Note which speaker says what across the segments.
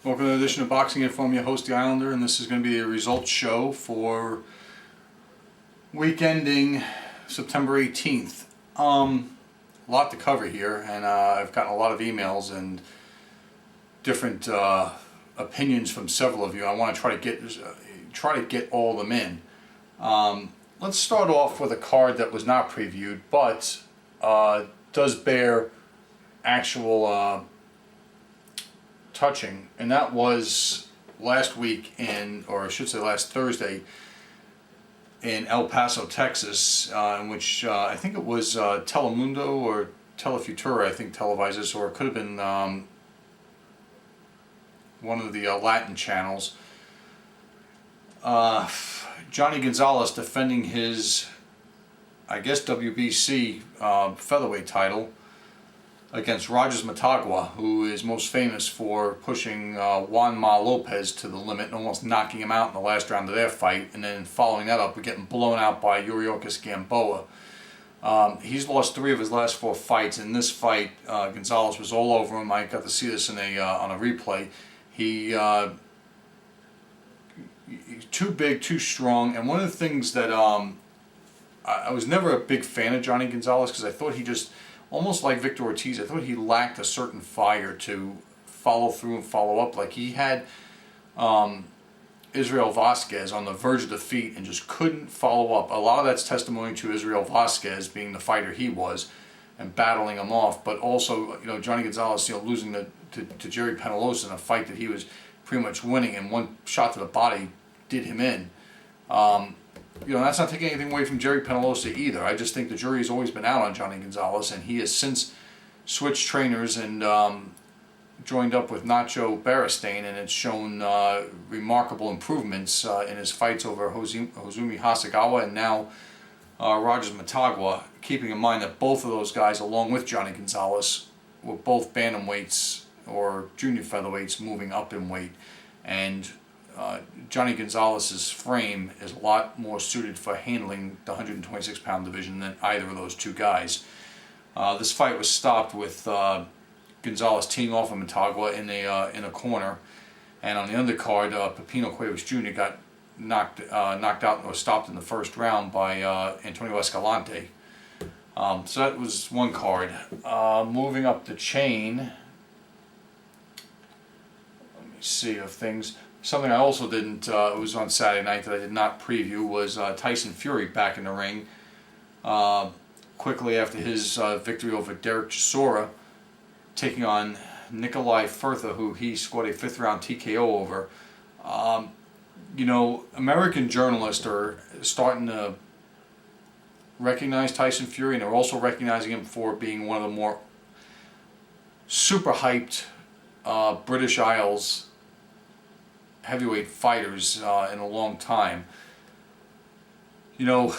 Speaker 1: Welcome to the edition of BoxingInfo. I'm your host, The Islander, and this is going to be a results show for week ending September 18th. A lot to cover here, and I've gotten a lot of emails and different opinions from several of you. I want to try to get all of them in. Let's start off with a card that was not previewed, but does bear actual touching, and that was last week or I should say last Thursday in El Paso, Texas, in which I think it was Telemundo or Telefutura, I think, televised this, or it could have been one of the Latin channels. Johnny Gonzalez defending his, I guess, WBC featherweight title against Rogers Matagua, who is most famous for pushing Juan Ma Lopez to the limit and almost knocking him out in the last round of their fight, and then following that up with getting blown out by Yuriorkis Gamboa. He's lost 3 of his last 4 fights. In this fight, Gonzalez was all over him. I got to see this on a replay. He's too big, too strong, and one of the things that I was never a big fan of Johnny Gonzalez, because I thought he just, almost like Victor Ortiz, I thought he lacked a certain fire to follow through and follow up. Like he had Israel Vasquez on the verge of defeat and just couldn't follow up. A lot of that's testimony to Israel Vasquez being the fighter he was and battling him off, but also, you know, Johnny Gonzalez, you know, losing to Jerry Penalosa in a fight that he was pretty much winning, and one shot to the body did him in. You know, that's not taking anything away from Jerry Penalosa either. I just think the jury has always been out on Johnny Gonzalez, and he has since switched trainers and joined up with Nacho Beristain, and it's shown remarkable improvements in his fights over Hozumi Hasegawa and now Rogers Matagua, keeping in mind that both of those guys, along with Johnny Gonzalez, were both bantamweights or junior featherweights moving up in weight, and Johnny Gonzalez's frame is a lot more suited for handling the 126-pound division than either of those two guys. This fight was stopped with Gonzalez teeing off of Matagua in a corner, and on the undercard, Pepino Cuevas Jr. got knocked out or stopped in the first round by Antonio Escalante. So that was one card. Moving up the chain, let me see of things. Something I also didn't, it was on Saturday night that I did not preview, was Tyson Fury back in the ring quickly after his victory over Derek Chisora, taking on Nikolai Furtha, who he scored a 5th round TKO over. You know, American journalists are starting to recognize Tyson Fury, and they're also recognizing him for being one of the more super hyped British Isles heavyweight fighters in a long time. You know,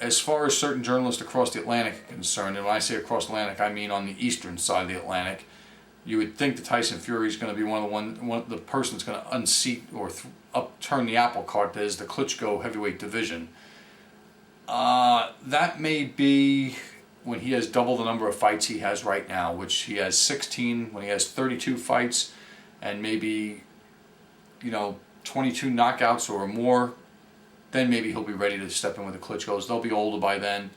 Speaker 1: as far as certain journalists across the Atlantic are concerned, and when I say across the Atlantic, I mean on the eastern side of the Atlantic, you would think that Tyson Fury is going to be one of the person that's going to unseat or upturn the apple cart that is the Klitschko heavyweight division. That may be when he has double the number of fights he has right now, which he has 16, when he has 32 fights, and maybe, you know, 22 knockouts or more, then maybe he'll be ready to step in with the Klitschkos. They'll be older by then,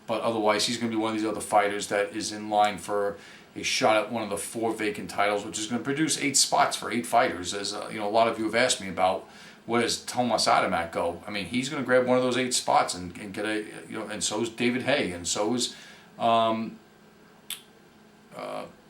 Speaker 1: but otherwise he's going to be one of these other fighters that is in line for a shot at one of the 4 vacant titles, which is going to produce 8 spots for 8 fighters. As you know, a lot of you have asked me about, where does Tomas Adamek go? I mean, he's going to grab one of those 8 spots and get a, you know, and so is David Hay, and so is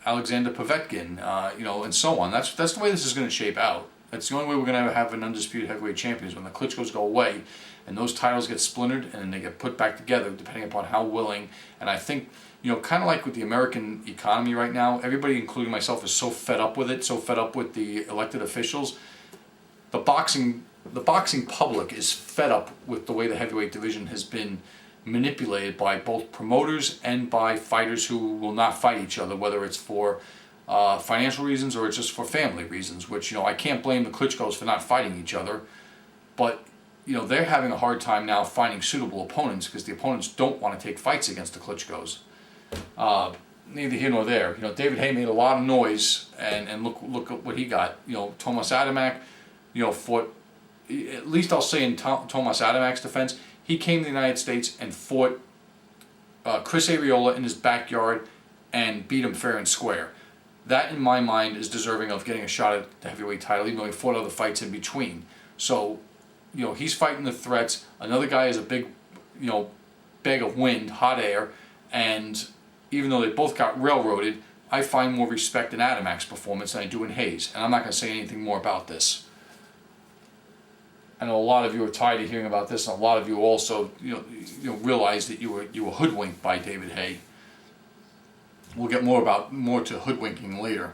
Speaker 1: Alexander Povetkin, you know, and so on. That's the way this is going to shape out. That's the only way we're going to have an undisputed heavyweight champion, is when the Klitschkos go away and those titles get splintered and then they get put back together, depending upon how willing. And I think, you know, kind of like with the American economy right now, everybody, including myself, is so fed up with it, so fed up with the elected officials. The boxing public is fed up with the way the heavyweight division has been manipulated by both promoters and by fighters who will not fight each other, whether it's for financial reasons or it's just for family reasons, which, you know, I can't blame the Klitschkos for not fighting each other, but, you know, they're having a hard time now finding suitable opponents because the opponents don't want to take fights against the Klitschkos. neither here nor there. You know, David Haye made a lot of noise, and look at what he got. You know, Tomas Adamek, you know, fought. At least I'll say in Tomas Adamek's defense, he came to the United States and fought Chris Arreola in his backyard and beat him fair and square. That, in my mind, is deserving of getting a shot at the heavyweight title, even though he fought other fights in between. So, you know, he's fighting the threats. Another guy is a big, you know, bag of wind, hot air, and even though they both got railroaded, I find more respect in Adamek's performance than I do in Hayes. And I'm not going to say anything more about this. I know a lot of you are tired of hearing about this, and a lot of you also, you know, realize that you were hoodwinked by David Haye. We'll get more to hoodwinking later.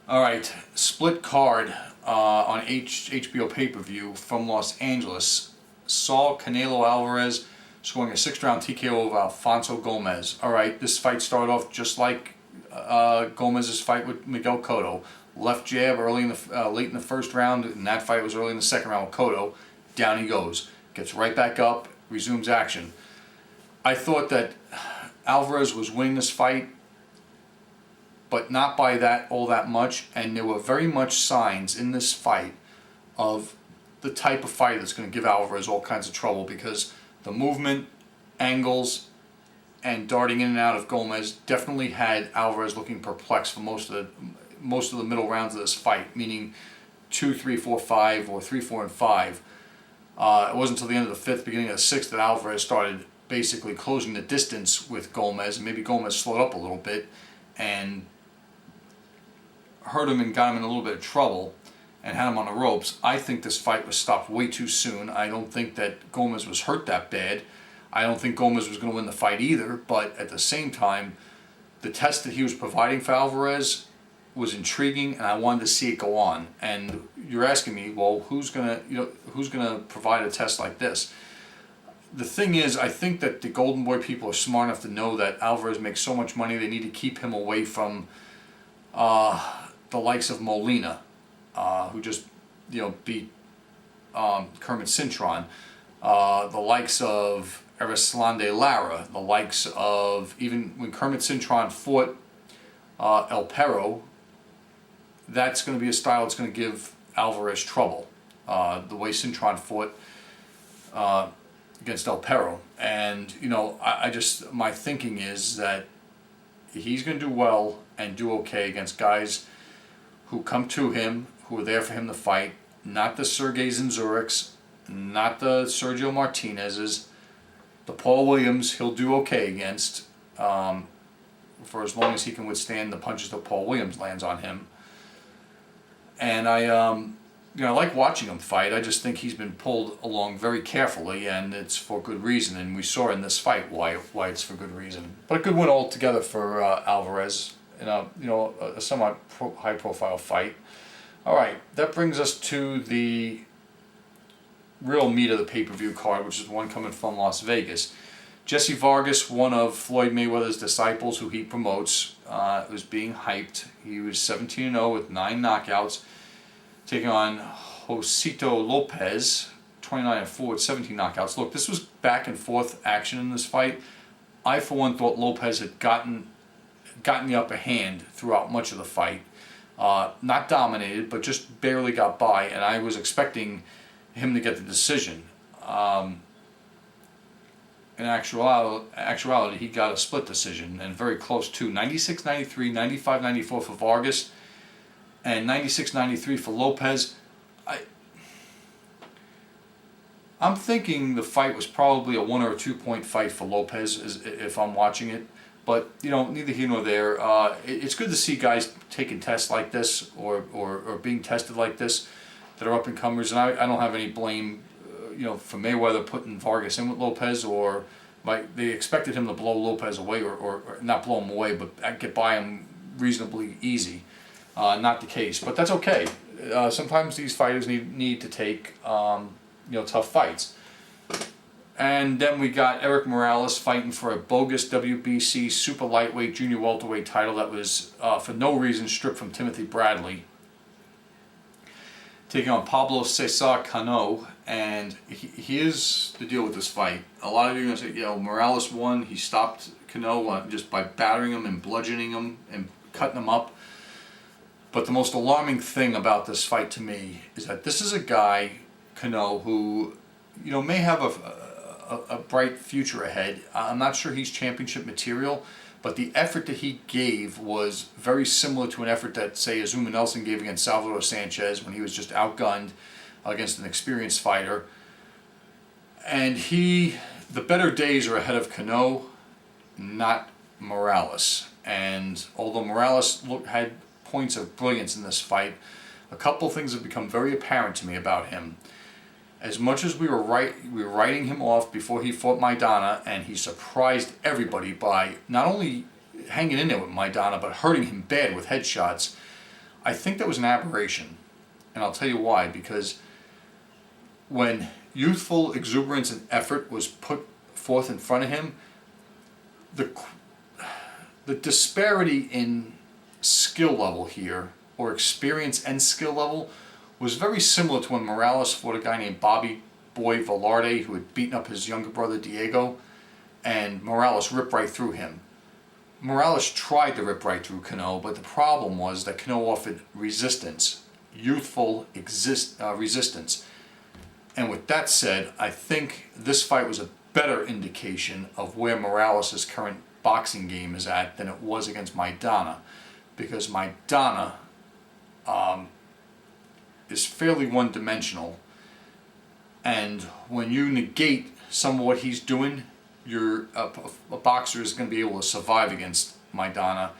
Speaker 1: All right, split card on HBO pay-per-view from Los Angeles. Saul Canelo Alvarez scoring a 6th-round TKO over Alfonso Gomez. All right, this fight started off just like Gomez's fight with Miguel Cotto. Left jab early in the late in the first round, and that fight was early in the second round with Cotto. Down he goes, gets right back up, resumes action. I thought that Alvarez was winning this fight, but not by all that much, and there were very much signs in this fight of the type of fight that's going to give Alvarez all kinds of trouble, because the movement, angles, and darting in and out of Gomez definitely had Alvarez looking perplexed for most of the middle rounds of this fight, meaning 2, 3, 4, 5, or 3, 4, and 5. It wasn't until the end of the 5th, beginning of the 6th, that Alvarez started basically closing the distance with Gomez, and maybe Gomez slowed up a little bit and hurt him and got him in a little bit of trouble and had him on the ropes. I think this fight was stopped way too soon. I don't think that Gomez was hurt that bad. I don't think Gomez was going to win the fight either, but at the same time, the test that he was providing for Alvarez was intriguing, and I wanted to see it go on. And you're asking me, well, who's gonna provide a test like this? The thing is, I think that the Golden Boy people are smart enough to know that Alvarez makes so much money, they need to keep him away from the likes of Molina, who just beat Kermit Cintron, the likes of Erislandy Lara, the likes of, even when Kermit Cintron fought El Perro, that's going to be a style that's going to give Alvarez trouble. The way Cintron fought against El Perro. And, my thinking is that he's going to do well and do okay against guys who come to him, who are there for him to fight, not the Sergey Zinzuriks, not the Sergio Martinez's, the Paul Williams. He'll do okay against, for as long as he can withstand the punches that Paul Williams lands on him. And I like watching him fight. I just think he's been pulled along very carefully, and it's for good reason. And we saw in this fight why it's for good reason. But a good win altogether for Alvarez in a somewhat high-profile fight. All right, that brings us to the real meat of the pay-per-view card, which is one coming from Las Vegas. Jesse Vargas, one of Floyd Mayweather's disciples who he promotes, was being hyped. He was 17-0 with 9 knockouts, taking on Josito Lopez, 29-4 with 17 knockouts. Look, this was back and forth action in this fight. I, for one, thought Lopez had gotten the upper hand throughout much of the fight. Not dominated, but just barely got by, and I was expecting him to get the decision. In actuality, he got a split decision, and very close too. 96-93, 95-94 for Vargas, and 96-93 for Lopez. I'm thinking the fight was probably a 1 or 2 point fight for Lopez, if I'm watching it. But neither here nor there. It's good to see guys taking tests like this, or being tested like this, that are up and comers. And I don't have any blame, for Mayweather putting Vargas in with Lopez, or they expected him to blow Lopez away, or not blow him away, but get by him reasonably easy. Not the case, but that's okay. Sometimes these fighters need to take tough fights. And then we got Eric Morales fighting for a bogus WBC super lightweight junior welterweight title that was for no reason stripped from Timothy Bradley. taking on Pablo Cesar Cano, and here's the deal with this fight. A lot of you are going to say, you know, Morales won. He stopped Cano just by battering him and bludgeoning him and cutting him up. But the most alarming thing about this fight to me is that this is a guy, Cano, who, you know, may have a bright future ahead. I'm not sure he's championship material, but the effort that he gave was very similar to an effort that, say, Azuma Nelson gave against Salvador Sanchez when he was just outgunned against an experienced fighter. And the better days are ahead of Cano, not Morales. And although Morales had points of brilliance in this fight, a couple things have become very apparent to me about him. As much as we were writing him off before he fought Maidana, and he surprised everybody by not only hanging in there with Maidana, but hurting him bad with headshots, I think that was an aberration. And I'll tell you why. Because when youthful exuberance and effort was put forth in front of him, the disparity in skill level here, or experience and skill level, was very similar to when Morales fought a guy named Bobby Boy Velarde, who had beaten up his younger brother Diego, and Morales ripped right through him. Morales tried to rip right through Cano, but the problem was that Cano offered resistance, youthful resistance. And with that said, I think this fight was a better indication of where Morales' current boxing game is at than it was against Maidana, because Maidana is fairly one-dimensional, and when you negate some of what he's doing, a boxer is going to be able to survive against Maidana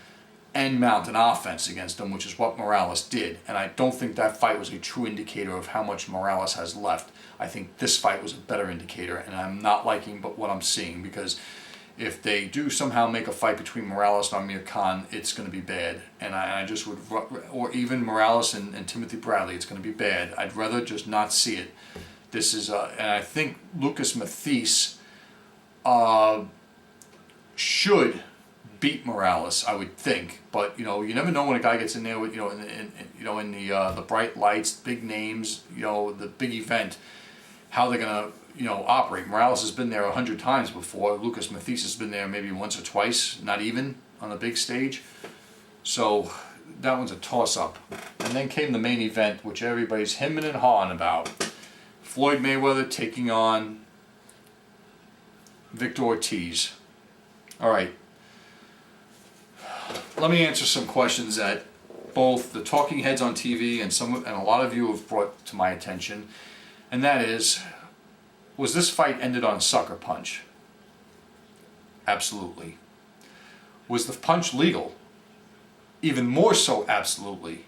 Speaker 1: and mount an offense against him, which is what Morales did. And I don't think that fight was a true indicator of how much Morales has left. I think this fight was a better indicator, and I'm not liking what I'm seeing, because if they do somehow make a fight between Morales and Amir Khan, it's going to be bad. And I just would, or even Morales and Timothy Bradley, it's going to be bad. I'd rather just not see it. This is, and I think Lucas Mathis should beat Morales, I would think. But you know, you never know when a guy gets in there with, in the bright lights, big names, the big event, how they're going to operate. Morales has been there 100 times before. Lucas Mathis has been there maybe once or twice, not even on the big stage. So that one's a toss-up. And then came the main event, which everybody's hemming and hawing about. Floyd Mayweather taking on Victor Ortiz. All right. Let me answer some questions that both the talking heads on TV and a lot of you have brought to my attention. And that is, was this fight ended on a sucker punch? Absolutely. Was the punch legal? Even more so, absolutely.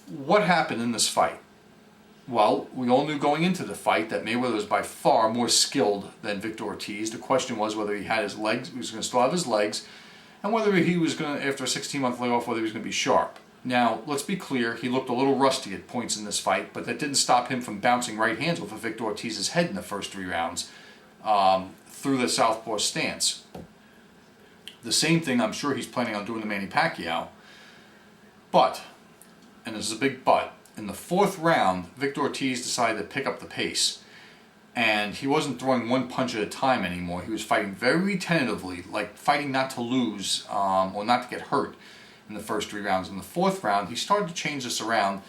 Speaker 1: What happened in this fight? Well, we all knew going into the fight that Mayweather was by far more skilled than Victor Ortiz. The question was whether he had his legs, he was going to still have his legs, and whether he was going to, after a 16-month layoff, whether he was going to be sharp. Now, let's be clear, he looked a little rusty at points in this fight, but that didn't stop him from bouncing right hands off of Victor Ortiz's head in the first 3 rounds through the southpaw stance. The same thing I'm sure he's planning on doing to Manny Pacquiao. But, and this is a big but, in the 4th round, Victor Ortiz decided to pick up the pace. And he wasn't throwing one punch at a time anymore. He was fighting very tentatively, like fighting not to lose or not to get hurt in the first 3 rounds. In the 4th round, he started to change this around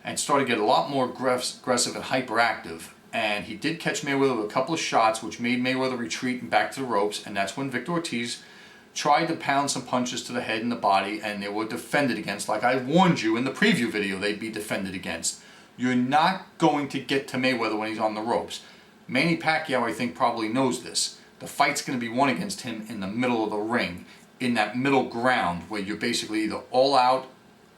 Speaker 1: and started to get a lot more aggressive and hyperactive. And he did catch Mayweather with a couple of shots, which made Mayweather retreat and back to the ropes. And that's when Victor Ortiz tried to pound some punches to the head and the body, and they were defended against. Like I warned you in the preview video, they'd be defended against. You're not going to get to Mayweather when he's on the ropes. Manny Pacquiao, I think, probably knows this. The fight's going to be won against him in the middle of the ring, in that middle ground where you're basically either all out,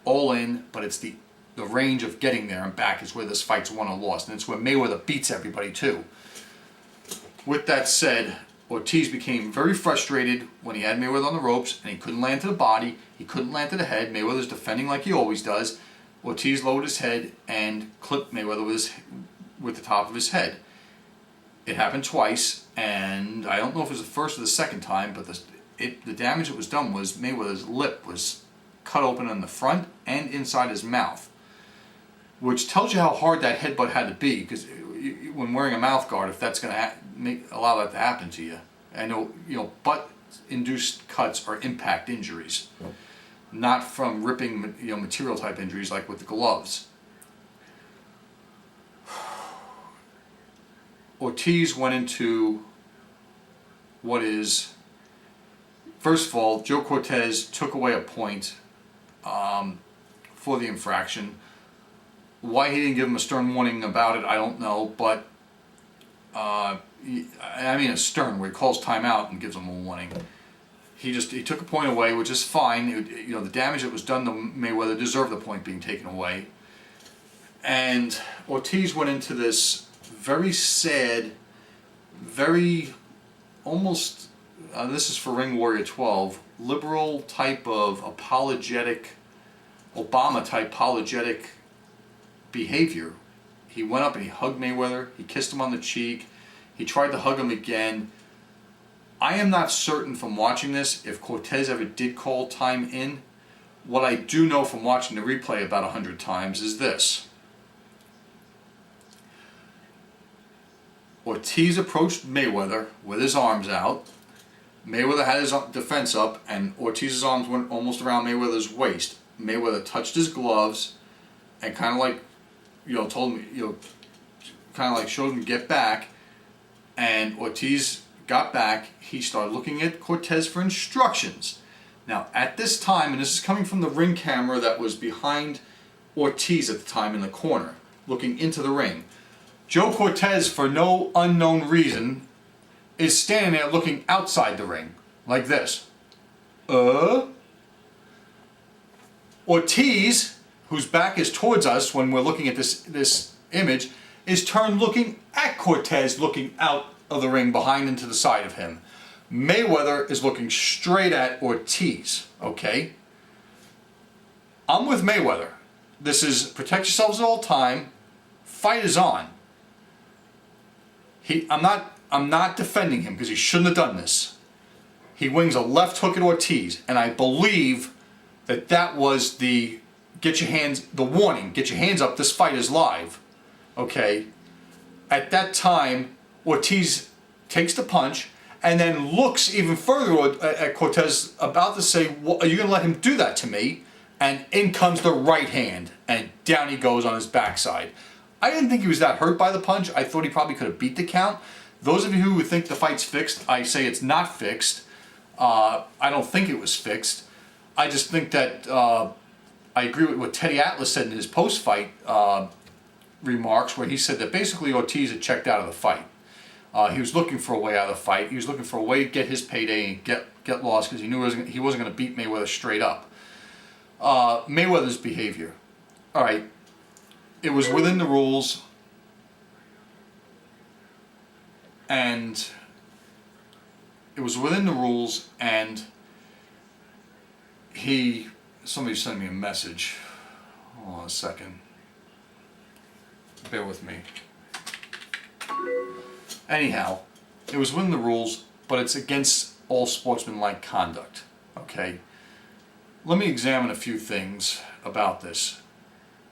Speaker 1: all in, but it's the range of getting there and back is where this fight's won or lost. And it's where Mayweather beats everybody too. With that said, Ortiz became very frustrated when he had Mayweather on the ropes and he couldn't land to the body, he couldn't land to the head. Mayweather's defending like he always does. Ortiz lowered his head and clipped Mayweather with the top of his head. It happened twice, and I don't know if it was the first or the second time, but the damage that was done was Mayweather's lip was cut open on the front and inside his mouth. which tells you how hard that headbutt had to be, because when wearing a mouth guard, if that's going to allow that to happen to you. I know, butt-induced cuts are impact injuries, not from ripping, material type injuries like with the gloves. Ortiz went into what is, first of all, Joe Cortez took away a point for the infraction. Why he didn't give him a stern warning about it, I don't know, but I mean a stern where he calls timeout and gives him a warning. He took a point away, which is fine. The damage that was done to Mayweather deserved the point being taken away. And Ortiz went into this very sad, very almost, this is for Ring Warrior 12, liberal type of apologetic, Obama type apologetic behavior. He went up and he hugged Mayweather, he kissed him on the cheek, he tried to hug him again. I am not certain from watching this if Cortez ever did call time in. What I do know from watching the replay about 100 times is this. Ortiz approached Mayweather with his arms out. Mayweather had his defense up, and Ortiz's arms went almost around Mayweather's waist. Mayweather touched his gloves and kind of like, told him, kind of like showed him to get back. And Ortiz got back. He started looking at Cortez for instructions. Now, at this time, and this is coming from the ring camera that was behind Ortiz at the time in the corner, looking into the ring. Joe Cortez, for no unknown reason, is standing there looking outside the ring, like this. Ortiz, whose back is towards us when we're looking at this image, is turned looking at Cortez, looking out of the ring behind and to the side of him. Mayweather is looking straight at Ortiz, okay? I'm with Mayweather. This is protect yourselves at all time. Fight is on. I'm not defending him because he shouldn't have done this. He wings a left hook at Ortiz, and I believe that was the warning, get your hands up, this fight is live. Okay? At that time, Ortiz takes the punch and then looks even further at Cortez, about to say, are you going to let him do that to me? And in comes the right hand, and down he goes on his backside. I didn't think he was that hurt by the punch. I thought he probably could have beat the count. Those of you who think the fight's fixed, I say it's not fixed. I don't think it was fixed. I just think that I agree with what Teddy Atlas said in his post-fight remarks, where he said that basically Ortiz had checked out of the fight. He was looking for a way out of the fight. He was looking for a way to get his payday and get lost because he knew he wasn't going to beat Mayweather straight up. Mayweather's behavior. All right. It was within the rules, and somebody sent me a message. Hold on a second. Bear with me. Anyhow, it was within the rules, but it's against all sportsmanlike conduct. Okay? Let me examine a few things about this.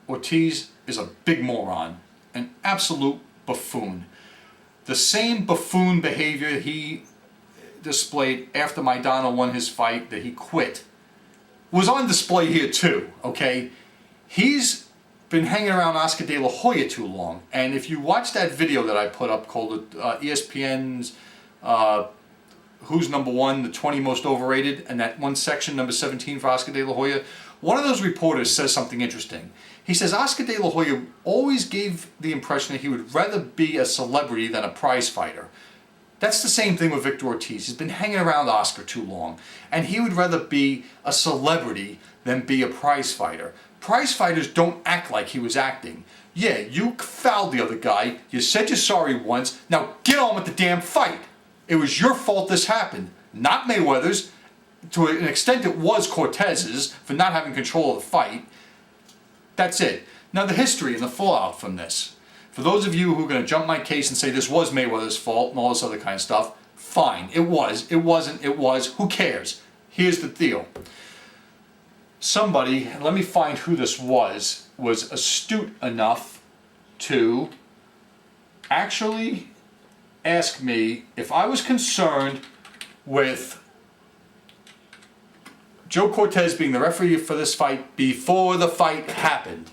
Speaker 1: Ortiz is a big moron, an absolute buffoon. The same buffoon behavior he displayed after Maidana won his fight, that he quit, was on display here too, okay? He's been hanging around Oscar De La Hoya too long, and if you watch that video that I put up called ESPN's Who's Number One, the 20 Most Overrated, and that one section, number 17 for Oscar De La Hoya, one of those reporters says something interesting. He says Oscar De La Hoya always gave the impression that he would rather be a celebrity than a prize fighter. That's the same thing with Victor Ortiz. He's been hanging around Oscar too long, and he would rather be a celebrity than be a prize fighter. Prize fighters don't act like he was acting. Yeah, you fouled the other guy, you said you're sorry once, now get on with the damn fight. It was your fault this happened, not Mayweather's. To an extent it was Cortez's for not having control of the fight. That's it. Now the history and the fallout from this. For those of you who are going to jump my case and say this was Mayweather's fault and all this other kind of stuff, fine. It was. It wasn't. It was. Who cares? Here's the deal. somebody, let me find who this was astute enough to actually ask me if I was concerned with Joe Cortez being the referee for this fight before the fight happened.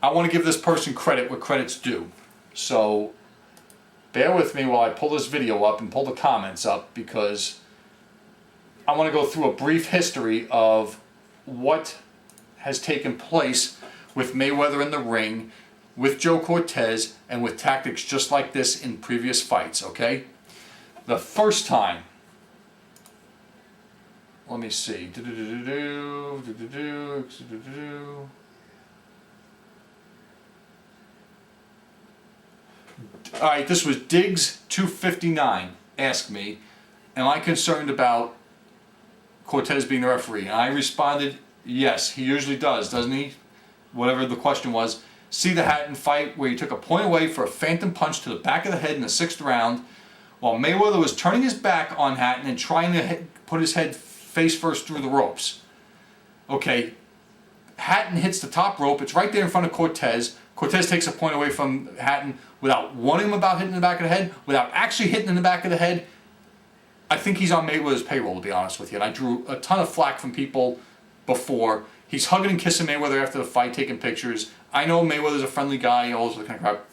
Speaker 1: I want to give this person credit where credit's due. So bear with me while I pull this video up and pull the comments up, because I want to go through a brief history of what has taken place with Mayweather in the ring, with Joe Cortez, and with tactics just like this in previous fights, okay? The first time, let me see. Alright, this was Diggs 259. Asked me, am I concerned about Cortez being the referee? And I responded, yes, he usually does, doesn't he? Whatever the question was. See the Hatton fight where he took a point away for a phantom punch to the back of the head in the 6th round, while Mayweather was turning his back on Hatton and trying to put his head face first through the ropes. Okay, Hatton hits the top rope. It's right there in front of Cortez. Cortez takes a point away from Hatton without warning him about hitting the back of the head, without actually hitting in the back of the head. I think he's on Mayweather's payroll, to be honest with you. And I drew a ton of flack from people before. He's hugging and kissing Mayweather after the fight, taking pictures. I know Mayweather's a friendly guy, all this kind of crap.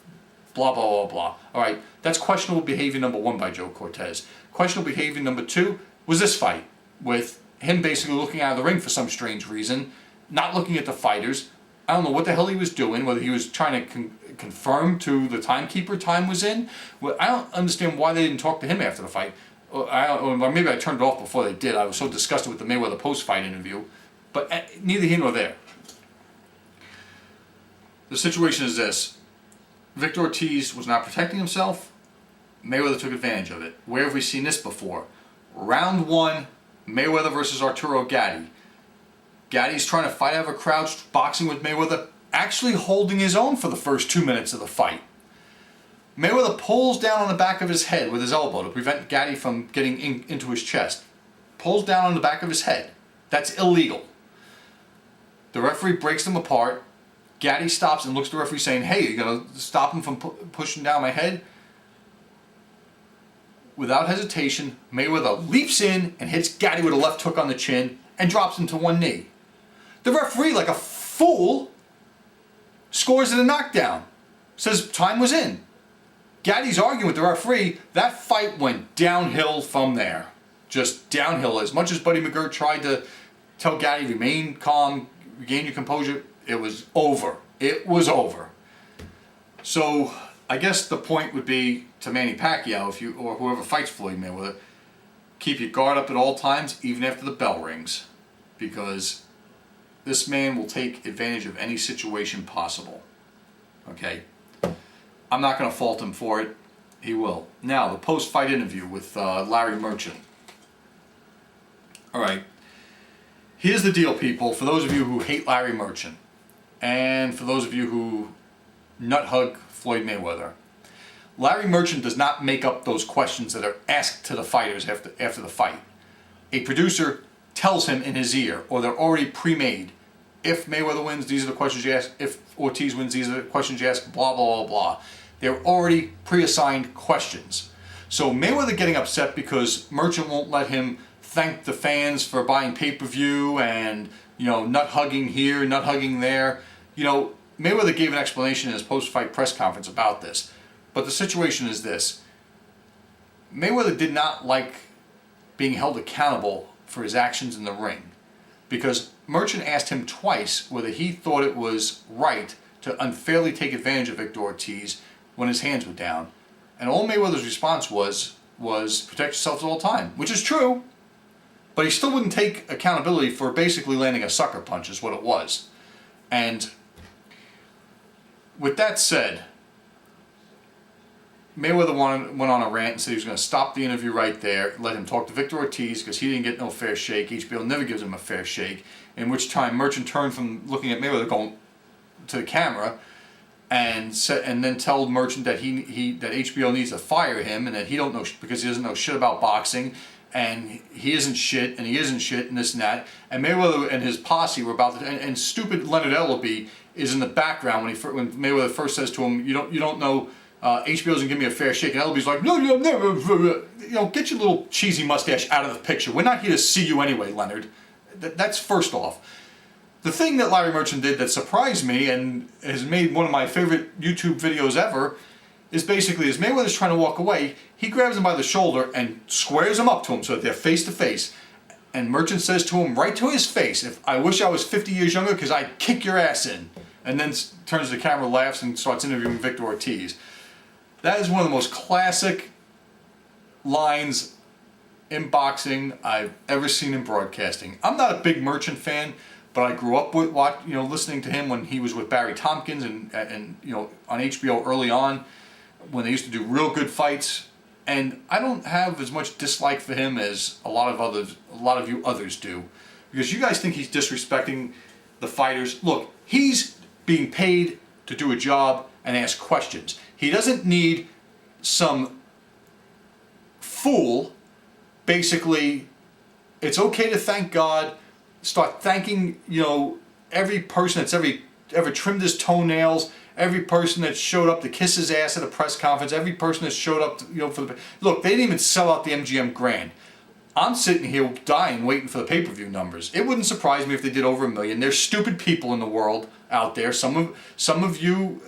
Speaker 1: Blah, blah, blah, blah. All right, that's questionable behavior number 1 by Joe Cortez. Questionable behavior number 2 was this fight, with him basically looking out of the ring for some strange reason, not looking at the fighters. I don't know what the hell he was doing, whether he was trying to confirm to the timekeeper time was in. Well, I don't understand why they didn't talk to him after the fight. Or maybe I turned it off before they did. I was so disgusted with the Mayweather post-fight interview. But neither here nor there. The situation is this. Victor Ortiz was not protecting himself. Mayweather took advantage of it. Where have we seen this before? Round 1, Mayweather versus Arturo Gatti. Gatti's trying to fight out of a crouch, boxing with Mayweather, actually holding his own for the first 2 minutes of the fight. Mayweather pulls down on the back of his head with his elbow to prevent Gatti from getting into his chest. Pulls down on the back of his head. That's illegal. The referee breaks them apart. Gatti stops and looks at the referee saying, hey, are you going to stop him from pushing down my head? Without hesitation, Mayweather leaps in and hits Gatti with a left hook on the chin and drops him to one knee. The referee, like a fool, scores it a knockdown. Says time was in. Gatti's arguing with the referee. That fight went downhill from there. Just downhill. As much as Buddy McGirt tried to tell Gatti, remain calm, regain your composure, it was over. It was over. So I guess the point would be to Manny Pacquiao, or whoever fights Floyd Mayweather, keep your guard up at all times, even after the bell rings, because this man will take advantage of any situation possible. Okay? I'm not going to fault him for it. He will. Now, the post-fight interview with Larry Merchant. All right. Here's the deal, people, for those of you who hate Larry Merchant, and for those of you who nut hug Floyd Mayweather. Larry Merchant does not make up those questions that are asked to the fighters after the fight. A producer tells him in his ear, or they're already pre-made. If Mayweather wins, these are the questions you ask. If Ortiz wins, these are the questions you ask, blah, blah, blah, blah. They're already pre-assigned questions. So Mayweather getting upset because Merchant won't let him thank the fans for buying pay-per-view and, nut hugging here, nut hugging there. Mayweather gave an explanation in his post-fight press conference about this. But the situation is this. Mayweather did not like being held accountable for his actions in the ring, because Merchant asked him twice whether he thought it was right to unfairly take advantage of Victor Ortiz when his hands were down. And all Mayweather's response was protect yourself at all time, which is true, but he still wouldn't take accountability for basically landing a sucker punch is what it was. And with that said, Mayweather went on a rant and said he was going to stop the interview right there, let him talk to Victor Ortiz because he didn't get no fair shake. HBO never gives him a fair shake. In which time Merchant turned from looking at Mayweather going to the camera and then told Merchant that that HBO needs to fire him and that he don't know because he doesn't know shit about boxing, and he isn't shit, and he isn't shit, and this and that. And Mayweather and his posse were about to, and stupid Leonard Ellaby is in the background when Mayweather first says to him, you don't know, HBO doesn't give me a fair shake, and Ellaby's like, no, never, get your little cheesy mustache out of the picture. We're not here to see you anyway, Leonard. That's first off. The thing that Larry Merchant did that surprised me and has made one of my favorite YouTube videos ever is basically, as Mayweather's trying to walk away, he grabs him by the shoulder and squares him up to him so that they're face to face. And Merchant says to him right to his face, I wish I was 50 years younger because I'd kick your ass in. And then turns to the camera, laughs, and starts interviewing Victor Ortiz. That is one of the most classic lines in boxing I've ever seen in broadcasting. I'm not a big Merchant fan, but I grew up with listening to him when he was with Barry Tompkins and on HBO early on when they used to do real good fights. And I don't have as much dislike for him as a lot of you others do, because you guys think he's disrespecting the fighters. Look, he's being paid to do a job and ask questions. He doesn't need some fool. Basically, it's okay to thank God. Start thanking, every person that's ever trimmed his toenails, every person that showed up to kiss his ass at a press conference, every person that showed up to, look, they didn't even sell out the MGM Grand. I'm sitting here dying waiting for the pay-per-view numbers. It wouldn't surprise me if they did over 1 million. There's stupid people in the world out there. Some of you,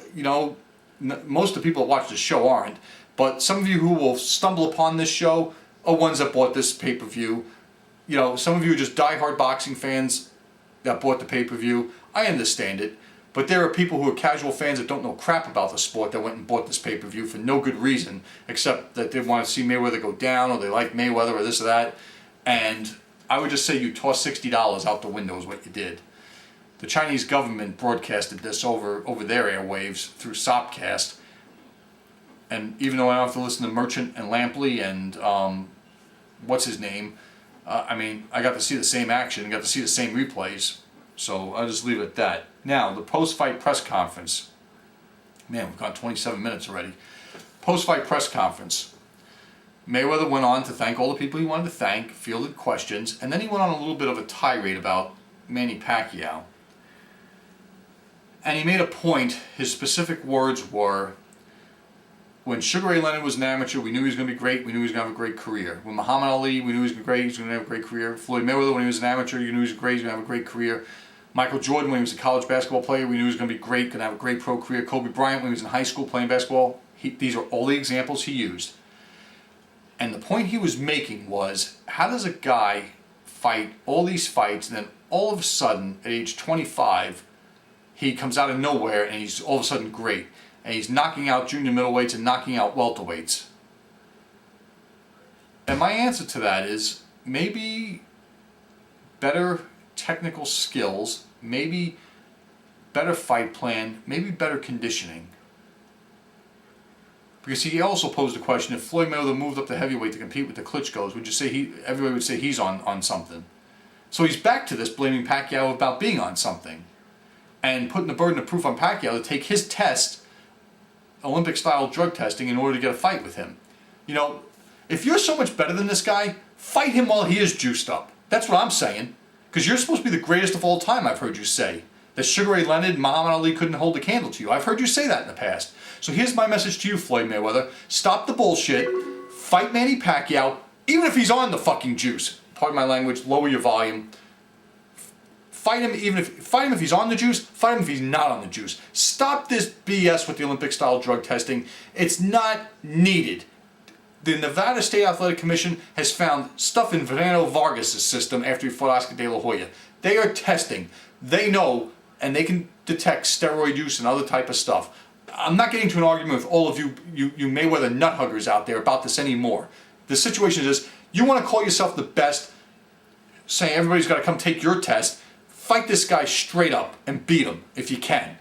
Speaker 1: most of the people that watch the show aren't, but some of you who will stumble upon this show are ones that bought this pay-per-view. Some of you are just die-hard boxing fans that bought the pay-per-view. I understand it. But there are people who are casual fans that don't know crap about the sport that went and bought this pay-per-view for no good reason, except that they want to see Mayweather go down, or they like Mayweather, or this or that. And I would just say you tossed $60 out the window is what you did. The Chinese government broadcasted this over their airwaves through Sopcast. And even though I don't have to listen to Merchant and Lampley and what's his name, I got to see the same action, got to see the same replays. So I'll just leave it at that. Now, the post-fight press conference. Man, we've gone 27 minutes already. Post-fight press conference. Mayweather went on to thank all the people he wanted to thank, fielded questions, and then he went on a little bit of a tirade about Manny Pacquiao. And he made a point. His specific words were, when Sugar Ray Leonard was an amateur, we knew he was going to be great. We knew he was going to have a great career. When Muhammad Ali, we knew he was going to be great. He was going to have a great career. Floyd Mayweather, when he was an amateur, you knew he was great. He was going to have a great career. Michael Jordan, when he was a college basketball player, we knew he was going to be great, going to have a great pro career. Kobe Bryant, when he was in high school playing basketball, these are all the examples he used. And the point he was making was, how does a guy fight all these fights, and then all of a sudden, at age 25, he comes out of nowhere and he's all of a sudden great. And he's knocking out junior middleweights and knocking out welterweights. And my answer to that is, maybe better technical skills, maybe better fight plan, maybe better conditioning. Because he also posed the question, if Floyd Mayweather moved up to heavyweight to compete with the Klitschko's, would you say everybody would say he's on something? So he's back to this, blaming Pacquiao about being on something, and putting the burden of proof on Pacquiao to take his test, Olympic-style drug testing, in order to get a fight with him. If you're so much better than this guy, fight him while he is juiced up. That's what I'm saying. Because you're supposed to be the greatest of all time, I've heard you say. That Sugar Ray Leonard and Muhammad Ali couldn't hold a candle to you. I've heard you say that in the past. So here's my message to you, Floyd Mayweather. Stop the bullshit. Fight Manny Pacquiao, even if he's on the fucking juice. Pardon my language, lower your volume. Fight him if he's on the juice, fight him if he's not on the juice. Stop this BS with the Olympic-style drug testing. It's not needed. The Nevada State Athletic Commission has found stuff in Verano Vargas' system after he fought Oscar De La Hoya. They are testing. They know, and they can detect steroid use and other type of stuff. I'm not getting to an argument with all of you Mayweather nut huggers out there about this anymore. The situation is this: you want to call yourself the best, saying everybody's got to come take your test. Fight this guy straight up and beat him if you can.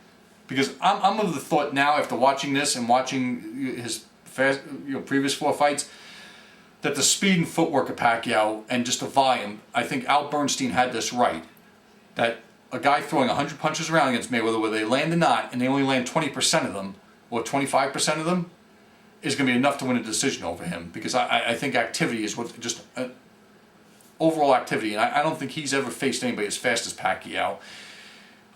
Speaker 1: Because I'm of the thought now, after watching this and watching his previous 4 fights, that the speed and footwork of Pacquiao and just the volume, I think Al Bernstein had this right. That a guy throwing 100 punches around against Mayweather, where they land or not, and they only land 20% of them, or 25% of them, is going to be enough to win a decision over him. Because I think activity is what just overall activity, and I don't think he's ever faced anybody as fast as Pacquiao,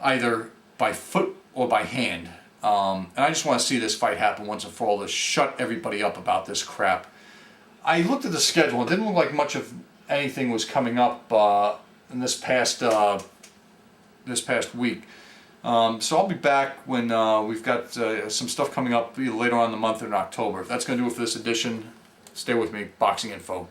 Speaker 1: either by foot or by hand. And I just want to see this fight happen once and for all to shut everybody up about this crap. I looked at the schedule. It didn't look like much of anything was coming up in this past week. So I'll be back when we've got some stuff coming up either later on in the month or in October. If that's going to do it for this edition, stay with me. Boxing Info.